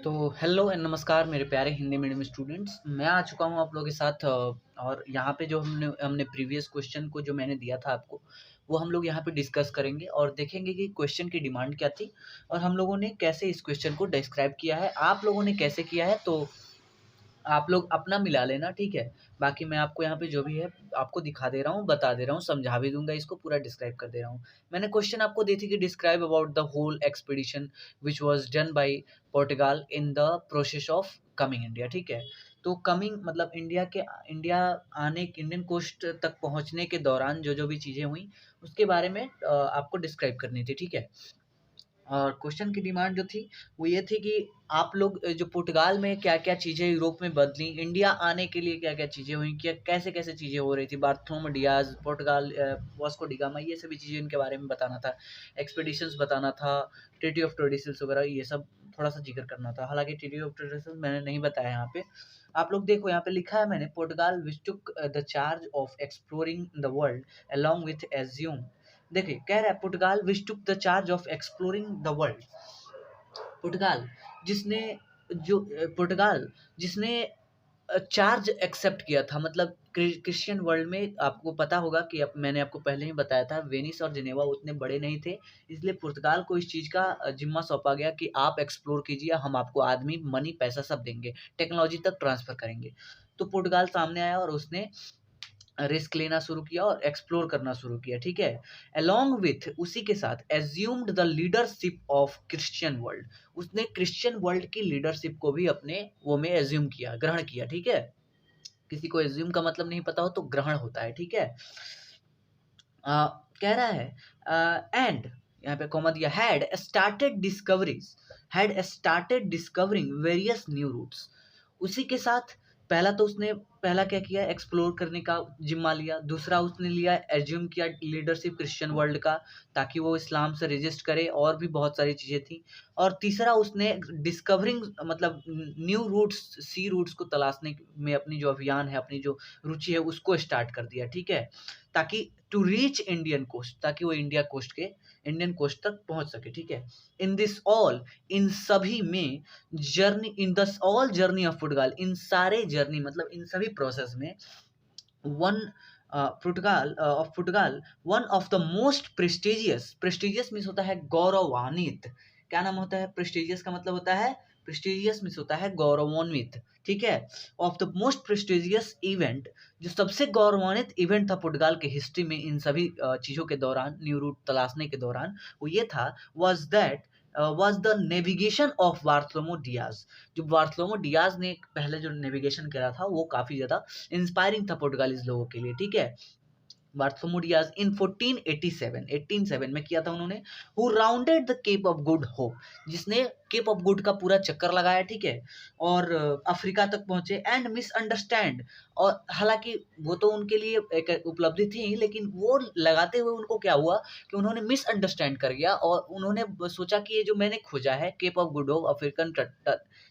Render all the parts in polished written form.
तो hello and नमस्कार मेरे प्यारे हिंदी मीडियम स्टूडेंट्स। मैं आ चुका हूँ आप लोगों के साथ और यहाँ पे जो हमने हमने प्रीवियस क्वेश्चन को जो मैंने दिया था आपको, वो हम लोग यहाँ पे डिस्कस करेंगे और देखेंगे कि क्वेश्चन की डिमांड क्या थी और हम लोगों ने कैसे इस क्वेश्चन को डिस्क्राइब किया है, आप लोगों ने कैसे किया है। तो आप लोग अपना मिला लेना, ठीक है। बाकी मैं आपको यहाँ पे जो भी है आपको दिखा दे रहा हूँ, बता दे रहा हूँ, समझा भी दूँगा, इसको पूरा डिस्क्राइब कर दे रहा हूँ। मैंने क्वेश्चन आपको दी थी कि describe about the whole expedition which was done by Portugal in the process of coming India, ठीक है। तो कमिंग मतलब इंडिया आने इंडियन कोस्ट तक पहुँचने के दौरान जो-जो भी चीज़ें हुई, उसके बारे में आपको डिस्क्राइब करनी थी, ठीक है। और क्वेश्चन की डिमांड जो थी वो ये थी कि आप लोग जो पुर्तगाल में क्या-क्या चीज़ें यूरोप में बदली, इंडिया आने के लिए क्या-क्या चीज़ें हुई, क्या कैसे-कैसे चीज़ें हो रही थी, बार्थोलोमेव डियाज़, पुर्तगाल वास्को डी गामा, ये सभी चीज़ें इनके बारे में बताना था, एक्सपीडिशंस बताना था, ट्रीटी ऑफ टॉर्डेसिल्स वगैरह ये सब थोड़ा-सा ज़िक्र करना था। हालाँकि ट्रीटी ऑफ टॉर्डेसिल्स मैंने नहीं बताया यहाँ पे। आप लोग देखो यहाँ पे लिखा है मैंने Portugal which took the charge of exploring the world along with एज्यूम। देखिए कह रहा है Portugal which took the charge of exploring the world. Portugal जिसने पुर्तगाल जिसने चार्ज एक्सेप्ट किया था, मतलब क्रिश्चियन वर्ल्ड में आपको पता होगा कि मैंने आपको पहले ही बताया था वेनिस और जिनेवा उतने बड़े नहीं थे, इसलिए पुर्तगाल को इस चीज़ का जिम्मा सौंपा गया कि आप एक्सप्लोर कीजिए, हम आपको आदमी मनी पैसा सब देंगे, टेक्नोलॉजी तक ट्रांसफर करेंगे। तो पुर्तगाल सामने आया और उसने रिस्क लेना शुरू किया और एक्सप्लोर करना शुरू किया, ठीक है। अलोंग विथ उसी के साथ assumed the leadership of Christian world, उसने क्रिश्चियन वर्ल्ड की लीडरशिप को भी अपने वो में एज्यूम किया, ग्रहण किया, ठीक है। किसी को एज्यूम का मतलब नहीं पता हो तो ग्रहण होता है, ठीक है। कह रहा है एंड यहाँ पे कॉमा दिया had started discovering various new routes. उसी के साथ पहला क्या किया, एक्सप्लोर करने का जिम्मा लिया। दूसरा उसने लिया एज्यूम किया लीडरशिप क्रिश्चियन वर्ल्ड का, ताकि वो इस्लाम से रेजिस्ट करे, और भी बहुत सारी चीज़ें थी। और तीसरा उसने डिस्कवरिंग मतलब न्यू रूट्स, सी रूट्स को तलाशने में अपनी जो अभियान है, अपनी जो रुचि है उसको स्टार्ट कर दिया, ठीक है। ताकि टू रीच इंडियन कोस्ट, ताकि वो इंडियन कोस्ट तक पहुंच सके, ठीक है। इन दिस ऑल, इन सभी में, जर्नी इन दस ऑल जर्नी ऑफ पुर्तगाल, इन सारे जर्नी मतलब इन सभी प्रोसेस में one Portugal one of the most prestigious, prestigious means होता है गौरवान्वित। क्या नाम होता है प्रेस्टिजियस का मतलब होता है, प्रेस्टिजियस मीन्स होता है गौरवान्वित, ठीक है। Of the most prestigious event, जो सबसे गौरवान्वित इवेंट था पुर्तगाल के हिस्ट्री में इन सभी चीज़ों के दौरान, न्यू रूट तलाशने के दौरान, वो ये था was the navigation of Bartholomew Dias. जो बार्थलोमो डियाज ने पहले जो नेविगेशन करा था वो काफ़ी ज़्यादा इंस्पायरिंग था पुर्तगालीज लोगों के लिए, ठीक है। बार्थलोमो डियाज इन 1887 में किया था उन्होंने। Who rounded the cape of good hope, जिसने केप ऑफ गुड का पूरा चक्कर लगाया, ठीक है। और अफ्रीका तक पहुंचे एंड मिसअंडरस्टैंड। और हालांकि वो तो उनके लिए एक उपलब्धि थी, लेकिन वो लगाते हुए उनको क्या हुआ कि उन्होंने मिसअंडरस्टैंड कर गया और उन्होंने सोचा कि ये जो मैंने खोजा है cape of good hope, African तट,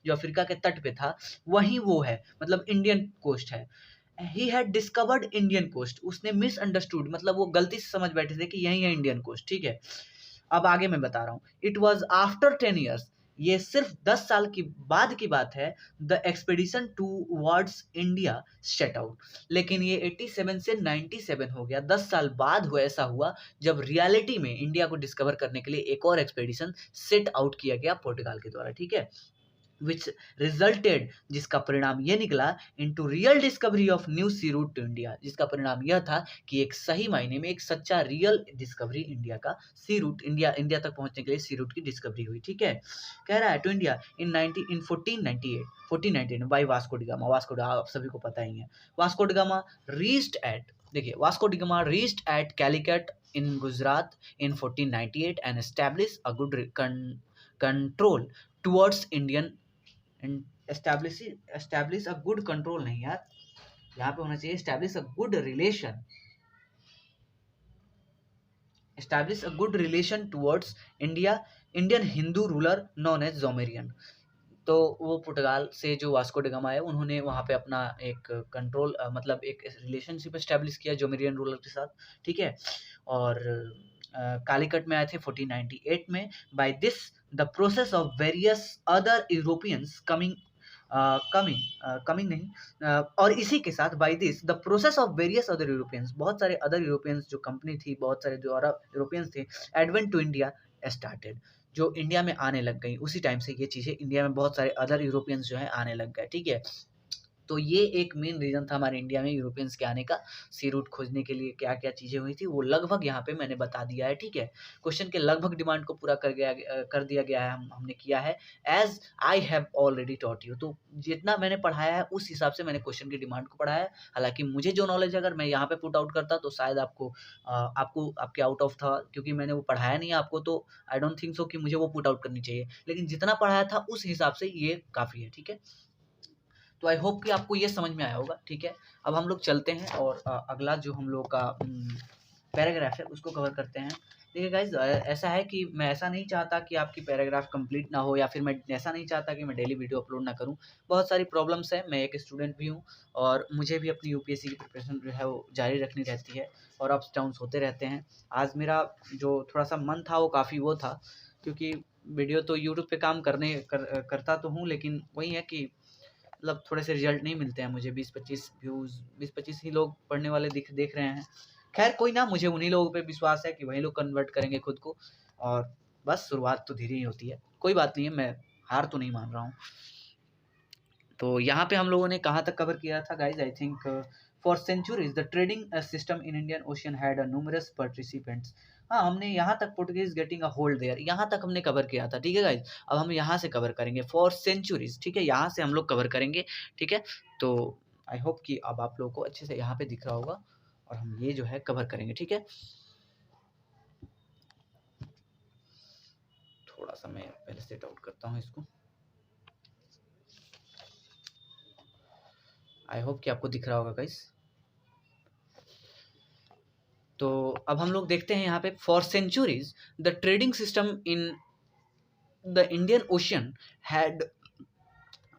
जो अफ्रीका के तट पे था, वही वो है, मतलब इंडियन कोस्ट है। He had discovered Indian coast, उसने मिसअंडरस्टूड मतलब वो गलती से समझ बैठे थे कि यही है इंडियन कोस्ट, ठीक है। अब आगे मैं बता रहा हूँ। इट वॉज आफ्टर 10 ईयर्स, ये सिर्फ 10 साल की बाद की बात है। The expedition towards India set out, लेकिन ये 87 से 97 हो गया, 10 साल बाद हुआ, ऐसा हुआ जब रियलिटी में इंडिया को डिस्कवर करने के लिए एक और एक्सपेडिशन सेट आउट किया गया पोर्टुगाल के द्वारा, ठीक है। विच रिजल्टेड, जिसका परिणाम ये निकला, into real discovery of new sea route to India, जिसका परिणाम यह था कि एक सही मायने में एक सच्चा रियल डिस्कवरी इंडिया का, सी रूट इंडिया तक पहुंचने के लिए सी रूट की डिस्कवरी हुई, ठीक है। कह रहा है to India in 1498 by Vasco da Gama. Vasco da आप सभी को पता ही है। Vasco da Gama reached at, देखिए Vasco da Gama reached at Calicut in Gujarat in 1498 and establish a good control towards Indian and establish a good control, नहीं यार, यहाँ पे होना चाहिए establish a good relation, establish a good relation towards Indian Hindu ruler known as Zamorin. तो वो पुर्तगाल से जो वास्को डी गामा है, उन्होंने वहाँ पे अपना एक कंट्रोल मतलब एक रिलेशनशिप एस्टैब्लिश किया जोमेरियन रूलर के साथ, ठीक है। और कालीकट में आए थे 1498 में। By this the process of various other Europeans coming नहीं और इसी के साथ by this the process of various other Europeans, बहुत सारे अदर यूरोपियंस जो कंपनी थी, बहुत सारे जो अरब यूरोपियंस थे, एडवेंट टू इंडिया स्टार्टेड, जो इंडिया में आने लग गई, उसी टाइम से ये चीज़ें इंडिया में बहुत सारे अदर यूरोपियंस जो है आने लग गए, ठीक है। तो ये एक मेन रीज़न था हमारे इंडिया में यूरोपियंस के आने का। सी रूट खोजने के लिए क्या-क्या चीज़ें हुई थी वो लगभग यहाँ पे मैंने बता दिया है, ठीक है। क्वेश्चन के लगभग डिमांड को पूरा कर दिया गया है, हमने किया है as I have already taught you. तो जितना मैंने पढ़ाया है उस हिसाब से मैंने क्वेश्चन की डिमांड को पढ़ाया है। हालाँकि मुझे जो नॉलेज अगर मैं यहाँ पे पुट आउट करता तो शायद आपके आउट ऑफ था, क्योंकि मैंने वो पढ़ाया नहीं है आपको, तो आई डोंट थिंक सो कि मुझे वो पुट आउट करनी चाहिए। लेकिन जितना पढ़ाया था उस हिसाब से ये काफ़ी है, ठीक है। तो आई होप कि आपको ये समझ में आया होगा, ठीक है। अब हम लोग चलते हैं और अगला जो हम लोग का पैराग्राफ है उसको कवर करते हैं। देखिए गाइज, ऐसा है कि मैं ऐसा नहीं चाहता कि आपकी पैराग्राफ कंप्लीट ना हो, या फिर मैं ऐसा नहीं चाहता कि मैं डेली वीडियो अपलोड ना करूं। बहुत सारी प्रॉब्लम्स है, मैं एक स्टूडेंट भी हूं और मुझे भी अपनी यूपीएससी की प्रिपरेशन जो है वो जारी रखनी रहती है और अप्स डाउन्स होते रहते हैं। आज मेरा जो थोड़ा सा मन था वो काफ़ी वो था, क्योंकि वीडियो तो यूट्यूब पे काम करता तो हूँ, लेकिन वही है कि मतलब थोड़े से रिजल्ट नहीं मिलते हैं मुझे। 20-25 व्यूज़, 20-25 ही लोग पढ़ने वाले देख रहे हैं। खैर कोई ना, मुझे उन्हीं लोगों पे विश्वास है कि वही लोग कन्वर्ट करेंगे खुद को, और बस शुरुआत तो धीरे ही होती है। कोई बात नहीं है, मैं हार तो नहीं मान रहा हूँ। तो यहाँ पे हम लोगों ने कहाँ तक कवर किया था guys? I think for centuries the trading system in Indian ocean had numerous participants. हाँ, हमने यहाँ तक Portuguese getting a hold there, यहाँ तक हमने कवर किया था, ठीक है गाइज। अब हम यहाँ से कवर करेंगे फॉर सेंचुरीज, ठीक है, यहाँ से हम लोग कवर करेंगे, ठीक है। तो आई होप कि अब आप लोगों को अच्छे से यहाँ पे दिख रहा होगा और हम ये जो है कवर करेंगे, ठीक है। थोड़ा सा मैं पहले सेट आउट करता हूँ इसको। आई होप कि आपको दिख रहा होगा गाइस। तो अब हम लोग देखते हैं यहाँ पे for centuries the trading system in the Indian ocean had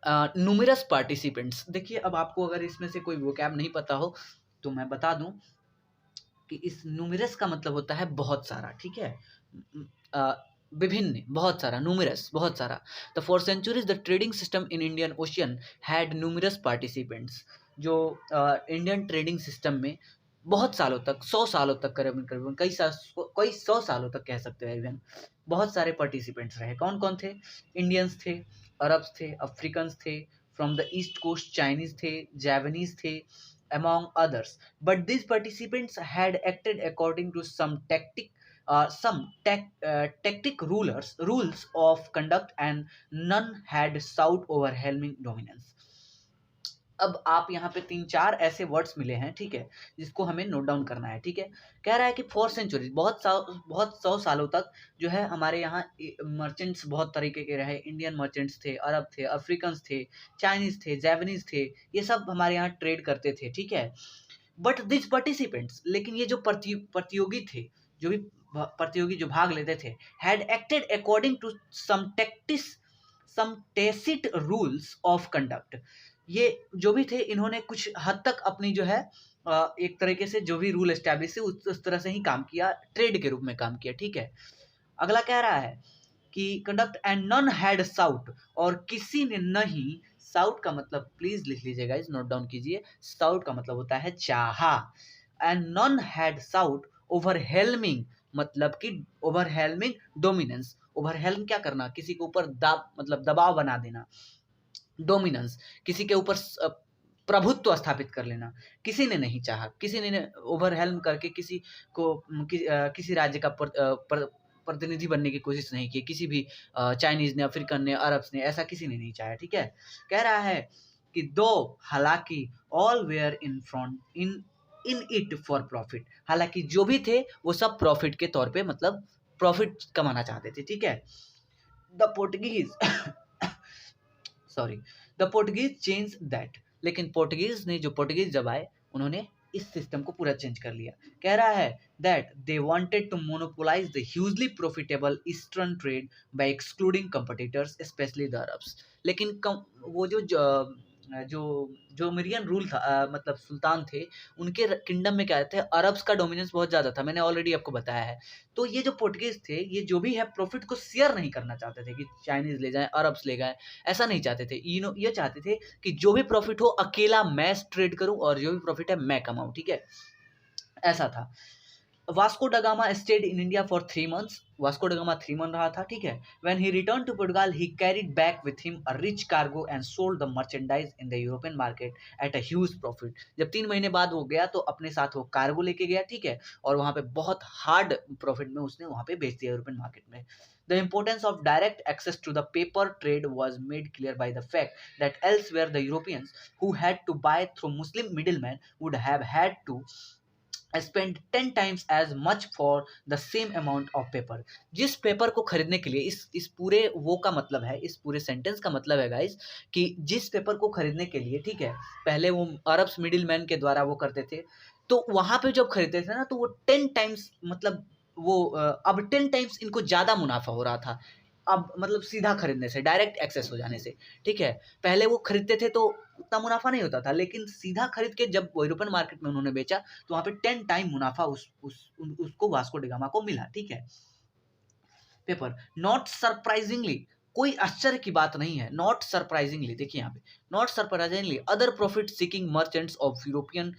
numerous participants. देखिए, अब आपको अगर इसमें से कोई वोकैब नहीं पता हो तो मैं बता दूं कि इस न्यूमरस का मतलब होता है बहुत सारा, ठीक है। विभिन्न, बहुत सारा, न्यूमरस, बहुत सारा। The for centuries the trading system in Indian ocean had numerous participants. जो इंडियन ट्रेडिंग सिस्टम में बहुत सालों तक, 100 सालों तक, करीबन करीबन कई 100 सालों तक कह सकते हैं इवन, बहुत सारे पार्टिसिपेंट्स रहे। कौन कौन थे? इंडियंस थे, अरब्स थे, अफ्रीकन्स थे, from the east coast Chinese थे, जापानीज थे, among others. But these participants had acted according to some tactic rules of conduct, and none had sought overwhelming dominance. अब आप यहाँ पे 3-4 ऐसे वर्ड्स मिले हैं, ठीक है, जिसको हमें नोट डाउन करना है, ठीक है। कह रहा है कि फॉर सेंचुरीज, बहुत 100 सालों तक जो है हमारे यहाँ मर्चेंट्स बहुत तरीके के रहे। इंडियन मर्चेंट्स थे, अरब थे, अफ्रीकन्स थे, चाइनीज थे, जापानीज थे, ये सब हमारे यहाँ ट्रेड करते थे, ठीक है। बट दिस पार्टिसिपेंट्स, लेकिन ये जो प्रतियोगी थे, जो भी प्रतियोगी जो भाग लेते थे, had acted according to some tacit rules of conduct. ये जो भी थे, इन्होंने कुछ हद तक अपनी जो है एक तरीके से जो भी रूल एस्टैब्लिश है उस तरह से ही काम किया, ट्रेड के रूप में काम किया, ठीक है। अगला कह रहा है कि conduct and none had sought, और किसी ने नहीं, साउट का मतलब प्लीज लिख लीजिएगा, इस नोट डाउन कीजिए, साउट का मतलब होता है चाहा। एंड नन हैड साउट ओवरहेलमिंग, मतलब कि ओवरहेलमिंग डोमिनेंस। ओवरहेलम क्या करना? किसी के ऊपर मतलब दबाव बना देना। डोमिनेंस, किसी के ऊपर प्रभुत्व स्थापित कर लेना, किसी ने नहीं चाहा, किसी ने ओवरहेल्म करके किसी को किसी राज्य का प्रतिनिधि बनने की कोशिश नहीं की। किसी भी चाइनीज ने, अफ्रीकन ने, अरब्स ने, ऐसा किसी ने नहीं चाहा, ठीक है। कह रहा है कि दो, हालांकि all were in front in it for profit, हालांकि जो भी थे वो सब प्रॉफिट के तौर पे, मतलब प्रॉफिट कमाना चाहते थे, ठीक है। The Portuguese the Portuguese change that, लेकिन पोर्टुगीज जब आए उन्होंने इस सिस्टम को पूरा चेंज कर लिया। कह रहा है that they wanted to monopolize the hugely profitable eastern trade by excluding competitors specially the Arabs. लेकिन वो जो जो जो मिरियन रूल था, मतलब सुल्तान थे, उनके किंगडम में क्या थे, अरब्स का डोमिनेंस बहुत ज़्यादा था, मैंने ऑलरेडी आपको बताया है। तो ये जो पोर्टुगीज थे, ये जो भी है प्रॉफिट को शेयर नहीं करना चाहते थे कि चाइनीज ले जाएं, अरब्स ले जाएं, ऐसा नहीं चाहते थे। ये चाहते थे कि जो भी प्रॉफिट हो अकेला मैं ट्रेड करूं और जो भी प्रॉफिट है मैं कमाऊं, ठीक है, ऐसा था। Vasco da Gama stayed in India for 3 months। Vasco da Gama 3 month रहा था, ठीक है। When he return to Portugal he carried back with him a rich cargo and sold the merchandise in the European market at a huge profit. जब 3 महीने बाद वो गया तो अपने साथ वो कार्गो लेके गया, ठीक है, और वहां पे बहुत हार्ड प्रॉफिट में उसने वहां पे बेच दिया यूरोपियन मार्केट में। The importance of direct access to the paper trade was made clear by the fact that elsewhere the Europeans who had to buy through Muslim middlemen would have had to spend 10 times as much for the same amount of paper। जिस paper को खरीदने के लिए इस पूरे वो का मतलब है, इस पूरे सेंटेंस का मतलब है गाइस, कि जिस पेपर को खरीदने के लिए, ठीक है, पहले वो अरब्स मिडिल मैन के द्वारा वो करते थे, तो वहां पे जब खरीदते थे ना तो वो 10 टाइम्स मतलब वो अब 10 टाइम्स इनको ज्यादा मुनाफा हो रहा था, अब मतलब सीधा खरीदने से, डायरेक्ट एक्सेस हो जाने से, ठीक है। पहले वो खरीदते थे तो उतना मुनाफा नहीं होता था, लेकिन सीधा खरीद के जब यूरोपियन मार्केट में उन्होंने बेचा तो वहां पे 10 टाइम मुनाफा उसको वास्को डिगामा को मिला, ठीक है। पेपर नॉट सरप्राइजिंगली, कोई आश्चर्य की बात नहीं है, नॉट सरप्राइजिंगली, देखिए यहाँ पे not surprisingly other profit seeking merchants of European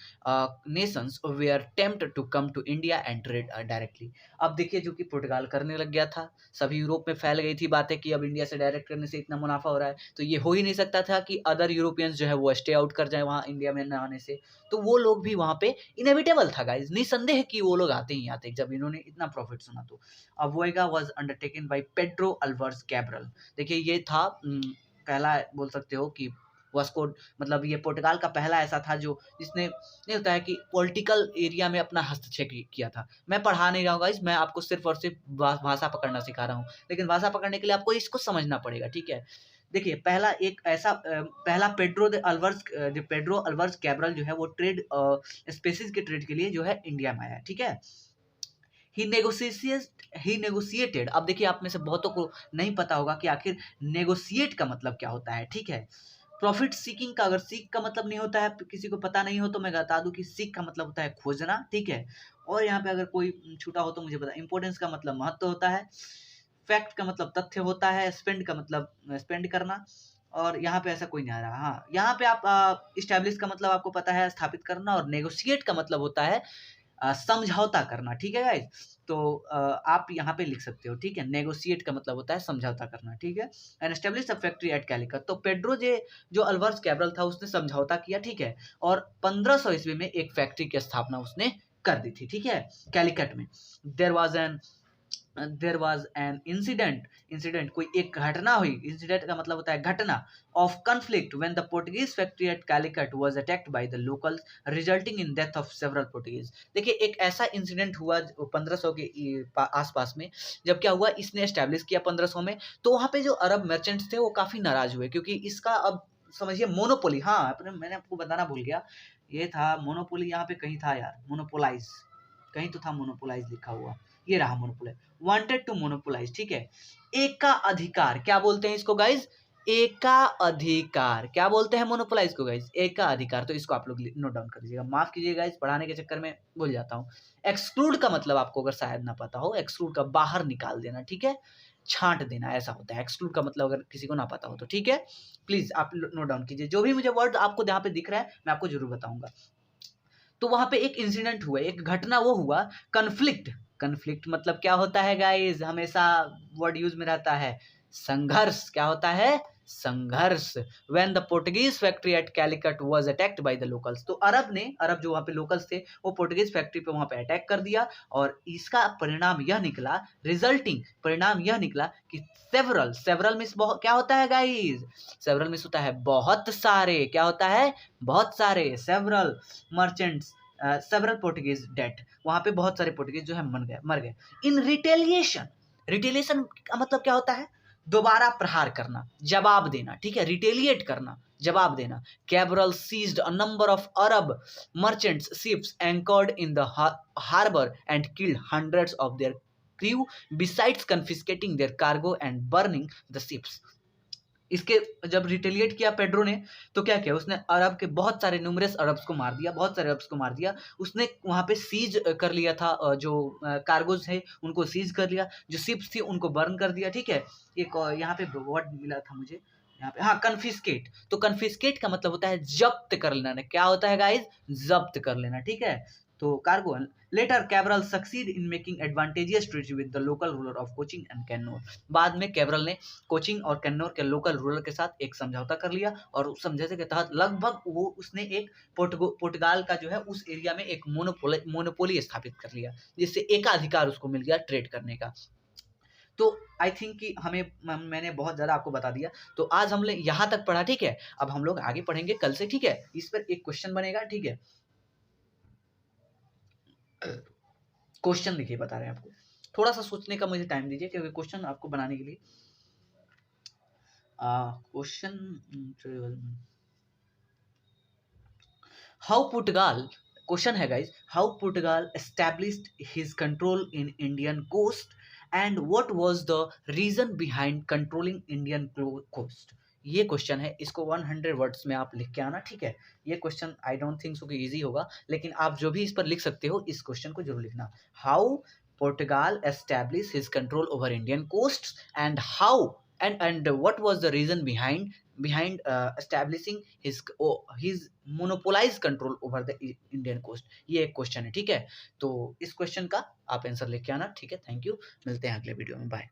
nations were tempt to come to India and trade directly. अब देखिए जो कि पुर्तगाल करने लग गया था, सभी यूरोप में फैल गई थी बातें कि अब इंडिया से डायरेक्ट करने से इतना मुनाफा हो रहा है, तो ये हो ही नहीं सकता था कि अदर यूरोपियंस जो है वो स्टे आउट कर जाए वहाँ इंडिया में न आने से, तो वो लोग भी वहाँ पे इनएविटेबल था गाइज, निसंदेह कि वो लोग आते ही आते जब इन्होंने इतना प्रॉफिट सुना तो। A voyage was undertaken by Pedro Alvares Cabral. देखिए ये था पहला, बोल सकते हो कि वास्को, मतलब ये पुर्तगाल का पहला ऐसा था जो जिसने, नहीं होता है कि पॉलिटिकल एरिया में अपना हस्तक्षेप किया था। मैं पढ़ा नहीं रहा हूँ गाइस, मैं आपको सिर्फ और सिर्फ भाषा पकड़ना सिखा रहा हूँ, लेकिन भाषा पकड़ने के लिए आपको इसको समझना पड़ेगा, ठीक है। देखिए पहला एक ऐसा पहला पेड्रो अल्वर्स कैब्रल जो है वो ट्रेड स्पेसिस के ट्रेड के लिए जो है इंडिया में आया, ठीक है। ही नेगोशिएटेड। अब देखिए आप में से बहुतों को नहीं पता होगा कि आखिर नेगोशिएट का मतलब क्या होता है, ठीक है। प्रॉफिट सीकिंग का, अगर सीक का मतलब नहीं होता है, किसी को पता नहीं हो तो मैं बता दूं कि सीक का मतलब होता है खोजना, ठीक है। और यहाँ पे अगर कोई छूटा हो तो मुझे पता। इंपोर्टेंस का मतलब महत्व होता है, फैक्ट का मतलब तथ्य होता है, स्पेंड का मतलब स्पेंड करना, और यहाँ पे ऐसा कोई नहीं आ रहा। हाँ, यहाँ पे आप इस्टेब्लिश का मतलब आपको पता है, स्थापित करना, और नेगोशिएट का मतलब होता है समझौता करना, ठीक है गाइज। तो आप यहाँ पे लिख सकते हो, ठीक है। नेगोशिएट का मतलब होता है समझौता करना, ठीक है। And establish a factory eight Calicut. तो पेड्रो जो अल्वर्स कैब्रल था उसने समझौता किया, ठीक है, और 1500 ईस्वी में एक फैक्ट्री की स्थापना उसने कर दी थी, ठीक है, कैलिकट में। देर वॉज एन इंसिडेंट कोई एक घटना हुई, इंसिडेंट का मतलब होता है घटना, of conflict when the Portuguese factory eight Calicut was attacked by the locals resulting in death of several Portuguese. देखिए एक ऐसा इंसिडेंट हुआ 1500 के आसपास में, जब क्या हुआ, इसने एस्टैब्लिश किया 1500 में, तो वहां पे जो अरब मर्चेंट्स थे वो काफी नाराज हुए, क्योंकि इसका अब समझिए मोनोपोली, हाँ मैंने आपको बताना भूल गया, ये था मोनोपोली, यहाँ पे कहीं था यार, मोनोपोलाइज कहीं तो था, मोनोपोलाइज लिखा हुआ, ये रहा मोनोपोलाइज, वांटेड टू मोनोपोलाइज, ठीक है। एका अधिकार, क्या बोलते हैं इसको गाइज, एका अधिकार, क्या बोलते हैं मोनोपोलाइज को गाइज, एका अधिकार। तो इसको आप लोग नोट डाउन कर लीजिएगा, माफ कीजिएगा गाइज, पढ़ाने के चक्कर में भूल जाता हूँ। एक्सक्लूड का मतलब आपको अगर शायद ना पता हो, एक्सक्लूड का बाहर निकाल देना, ठीक है, छांट देना, ऐसा होता है एक्सक्लूड का मतलब, अगर किसी को ना पता हो तो, ठीक है। प्लीज आप नोट डाउन कीजिए, जो भी मुझे वर्ड आपको यहाँ पे दिख रहा है मैं आपको जरूर बताऊंगा। तो वहां पे एक इंसिडेंट हुआ, एक घटना वो हुआ, कन्फ्लिक्ट। कन्फ्लिक्ट मतलब क्या होता है गाइस, हमेशा वर्ड यूज में रहता है, संघर्ष। क्या होता है, संघर्ष। When the Portuguese factory eight Calicut was attacked by the locals. तो अरब जो वहां पे लोकल्स थे वो पोर्टुगीज फैक्ट्री पे वहां पे अटैक कर दिया, और इसका परिणाम यह निकला, परिणाम यह निकला कि सेवरल मीन्स क्या होता है गाइस, सेवरल मीन्स होता है बहुत सारे, क्या होता है, बहुत सारे, सेवरल मर्चेंट्स, सेवरल पोर्टुगीज डेट, वहां पे बहुत सारे पोर्टुगीज जो है मर गए। इन रिटेलिएशन का मतलब क्या होता है, दोबारा प्रहार करना, जवाब देना, ठीक है, रिटेलिएट करना, जवाब देना। Cabral seized a number of Arab merchants ships anchored in the harbour and killed hundreds of their crew besides confiscating their cargo and burning the ships। इसके जब रिटेलिएट किया पेड्रो ने, तो क्या किया उसने, अरब के बहुत सारे न्यूमरस अरब्स को मार दिया, बहुत सारे अरब्स को मार दिया। उसने वहाँ पे सीज कर लिया था, जो कार्गोज है उनको सीज कर लिया, जो शिप्स थी उनको बर्न कर दिया, ठीक है। एक यहाँ पे वर्ड मिला था मुझे यहाँ पे, हाँ, कन्फिस्केट। तो कन्फिस्केट का मतलब होता है जब्त कर लेना। क्या होता है गाइज? जब्त कर लेना, ठीक है। तो cargo later Cabral succeed in making advantageous treaty with the local ruler of Cochin and Cannanore. बाद में कैब्रल ने कोचिंग और कन्नौर के लोकल रूलर के साथ एक समझौता कर लिया, और उस समझौते के तहत लगभग वो उसने एक पुर्तगाल का जो है उस एरिया में एक मोनोपोली स्थापित कर लिया, जिससे एकाधिकार उसको मिल गया ट्रेड करने का। तो आई थिंक कि मैंने बहुत ज़्यादा आपको बता दिया। तो आज हमने यहाँ तक पढ़ा, ठीक है। अब हम लोग आगे पढ़ेंगे कल से, ठीक है। इस पर एक क्वेश्चन बनेगा, ठीक है। क्वेश्चन देखिए, बता रहे हैं आपको, थोड़ा सा सोचने का मुझे टाइम दीजिए, क्योंकि क्वेश्चन आपको बनाने के लिए क्वेश्चन हाउ पुर्तगाल, क्वेश्चन है guys, how Portugal established his control in Indian coast and what was the reason behind controlling Indian coast. ये क्वेश्चन है, इसको 100 वर्ड्स में आप लिख के आना, ठीक है। ये question I don't think so कि इजी होगा, लेकिन आप जो भी इस पर लिख सकते हो, इस क्वेश्चन को जरूर लिखना। How Portugal establish his control over Indian coast and how and what was the reason behind establishing his monopolized control over the Indian coast। ये एक क्वेश्चन है, ठीक है। तो इस क्वेश्चन का आप आंसर लेके आना, ठीक है। थैंक यू, मिलते हैं अगले वीडियो में, बाय।